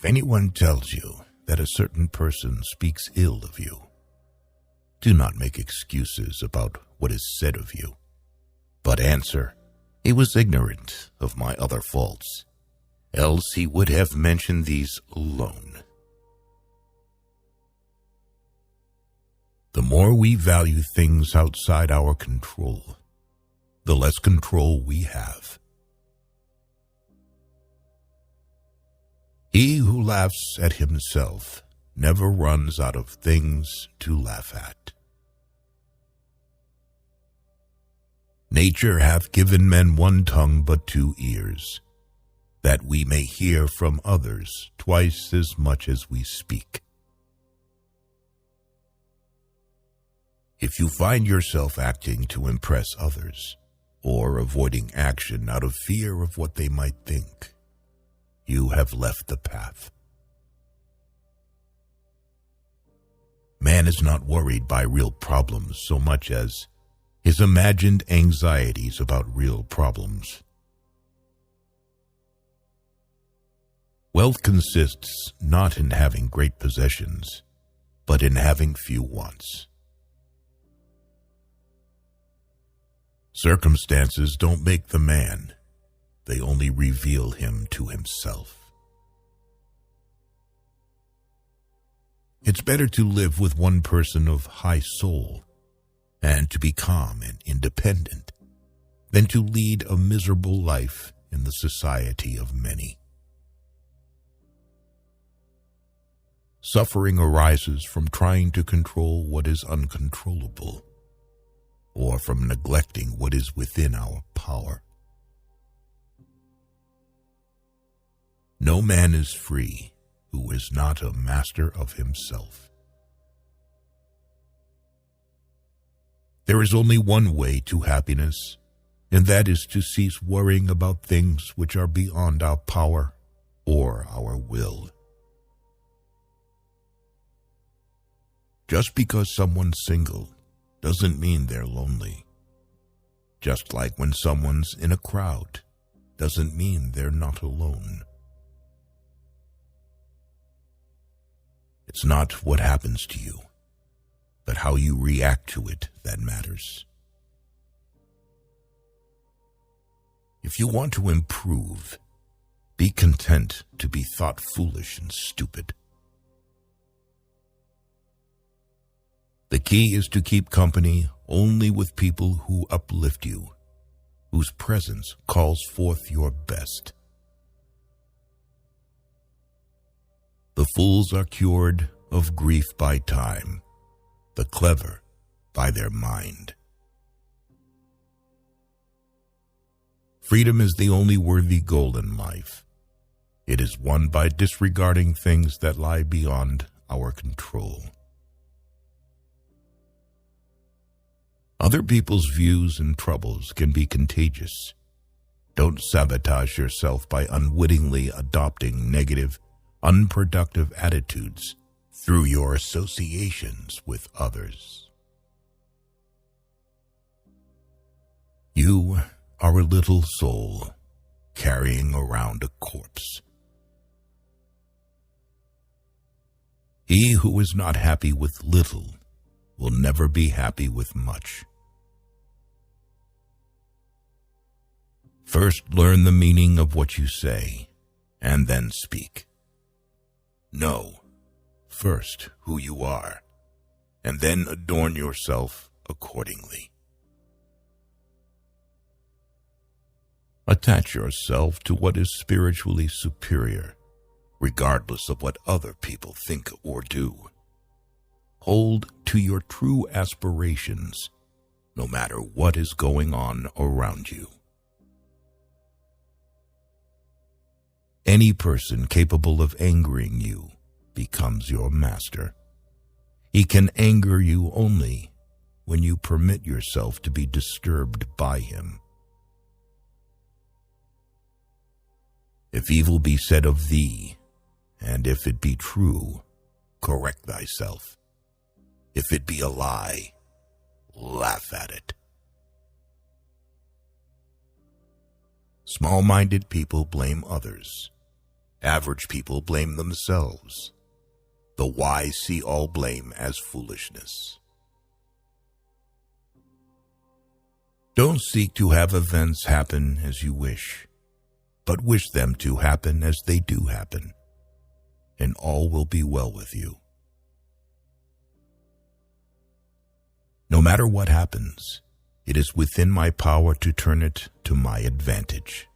anyone tells you that a certain person speaks ill of you, do not make excuses about what is said of you, but answer, "He was ignorant of my other faults, else he would have mentioned these alone." The more we value things outside our control, the less control we have. He who laughs at himself never runs out of things to laugh at. Nature hath given men one tongue but two ears, that we may hear from others twice as much as we speak. If you find yourself acting to impress others, or avoiding action out of fear of what they might think, you have left the path. Man is not worried by real problems so much as his imagined anxieties about real problems. Wealth consists not in having great possessions, but in having few wants. Circumstances don't make the man, they only reveal him to himself. It's better to live with one person of high soul and to be calm and independent than to lead a miserable life in the society of many. Suffering arises from trying to control what is uncontrollable, or from neglecting what is within our power. No man is free who is not a master of himself. There is only one way to happiness, and that is to cease worrying about things which are beyond our power or our will. Just because someone's single doesn't mean they're lonely. Just like when someone's in a crowd doesn't mean they're not alone. It's not what happens to you, but how you react to it that matters. If you want to improve, be content to be thought foolish and stupid. The key is to keep company only with people who uplift you, whose presence calls forth your best. The fools are cured of grief by time, the clever by their mind. Freedom is the only worthy goal in life. It is won by disregarding things that lie beyond our control. Other people's views and troubles can be contagious. Don't sabotage yourself by unwittingly adopting negative, unproductive attitudes through your associations with others. You are a little soul carrying around a corpse. He who is not happy with little will never be happy with much. First, learn the meaning of what you say, and then speak. Know, first, who you are, and then adorn yourself accordingly. Attach yourself to what is spiritually superior, regardless of what other people think or do. Hold to your true aspirations, no matter what is going on around you. Any person capable of angering you becomes your master. He can anger you only when you permit yourself to be disturbed by him. If evil be said of thee, and if it be true, correct thyself. If it be a lie, laugh at it. Small-minded people blame others, Average people blame themselves. The wise see all blame as foolishness. Don't seek to have events happen as you wish, but wish them to happen as they do happen, and all will be well with you. No matter what happens, it is within my power to turn it to my advantage.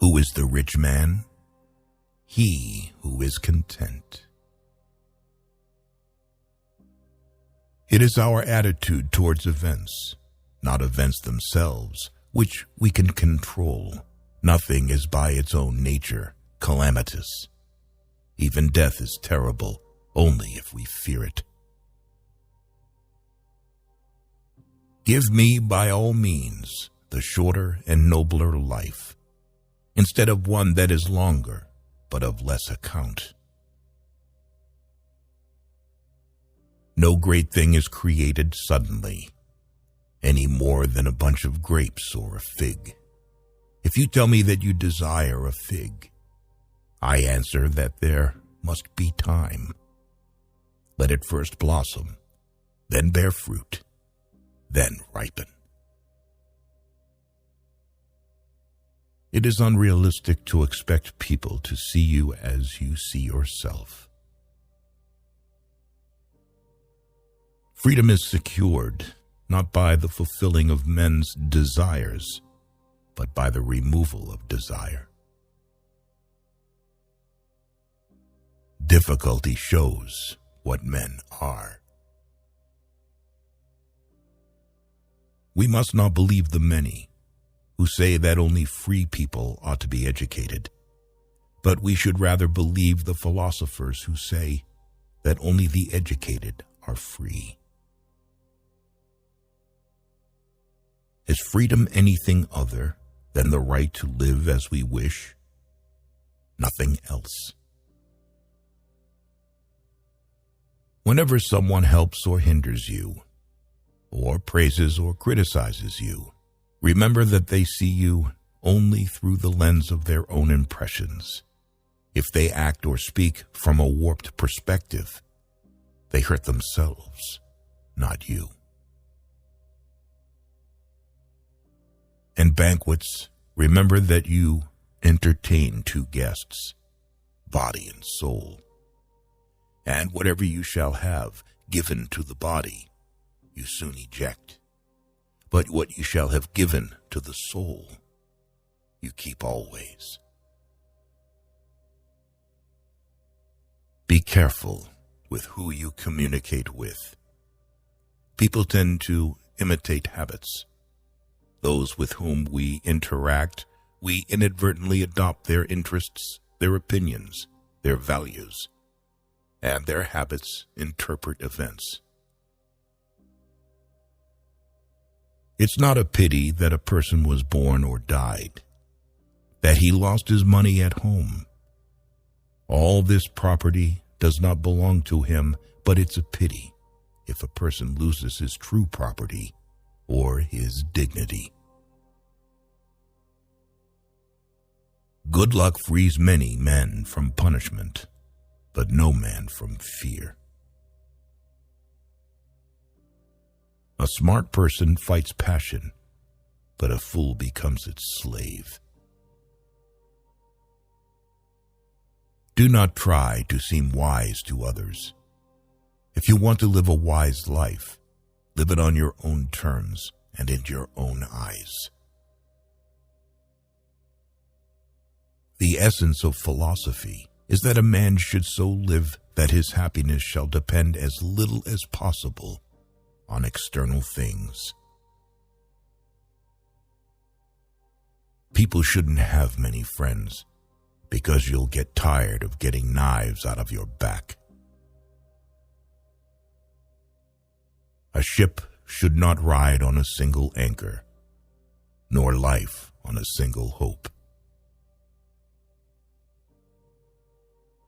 Who is the rich man? He who is content. It is our attitude towards events, not events themselves, which we can control. Nothing is by its own nature calamitous. Even death is terrible only if we fear it. Give me, by all means, the shorter and nobler life, instead of one that is longer, but of less account. No great thing is created suddenly, any more than a bunch of grapes or a fig. If you tell me that you desire a fig, I answer that there must be time. Let it first blossom, then bear fruit, then ripen. It is unrealistic to expect people to see you as you see yourself. Freedom is secured not by the fulfilling of men's desires, but by the removal of desire. Difficulty shows what men are. We must not believe the many who say that only free people ought to be educated, but we should rather believe the philosophers who say that only the educated are free. Is freedom anything other than the right to live as we wish? Nothing else. Whenever someone helps or hinders you, or praises or criticizes you, remember that they see you only through the lens of their own impressions. If they act or speak from a warped perspective, they hurt themselves, not you. In banquets, remember that you entertain two guests, body and soul. And whatever you shall have given to the body, you soon eject. But what you shall have given to the soul, you keep always. Be careful with who you communicate with. People tend to imitate habits. Those with whom we interact, we inadvertently adopt their interests, their opinions, their values, and their habits interpret events. It's not a pity that a person was born or died, that he lost his money at home. All this property does not belong to him, but it's a pity if a person loses his true property or his dignity. Good luck frees many men from punishment, but no man from fear. A smart person fights passion, but a fool becomes its slave. Do not try to seem wise to others. If you want to live a wise life, live it on your own terms and in your own eyes. The essence of philosophy is that a man should so live that his happiness shall depend as little as possible on external things. People shouldn't have many friends because you'll get tired of getting knives out of your back. A ship should not ride on a single anchor, nor life on a single hope.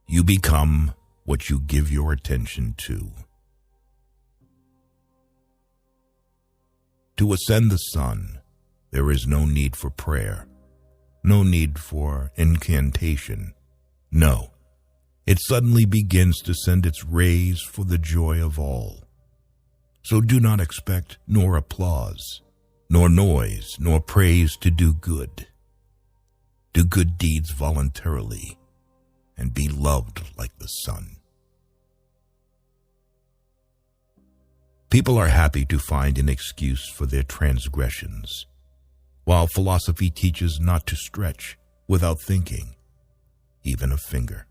You become what you give your attention to. To ascend the sun, there is no need for prayer, no need for incantation. No, it suddenly begins to send its rays for the joy of all. So do not expect nor applause, nor noise, nor praise to do good. Do good deeds voluntarily, and be loved like the sun. People are happy to find an excuse for their transgressions, while philosophy teaches not to stretch without thinking, even a finger.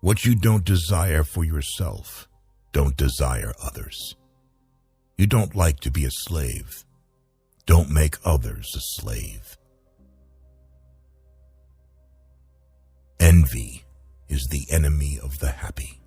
What you don't desire for yourself, don't desire others. You don't like to be a slave. Don't make others a slave. Envy is the enemy of the happy.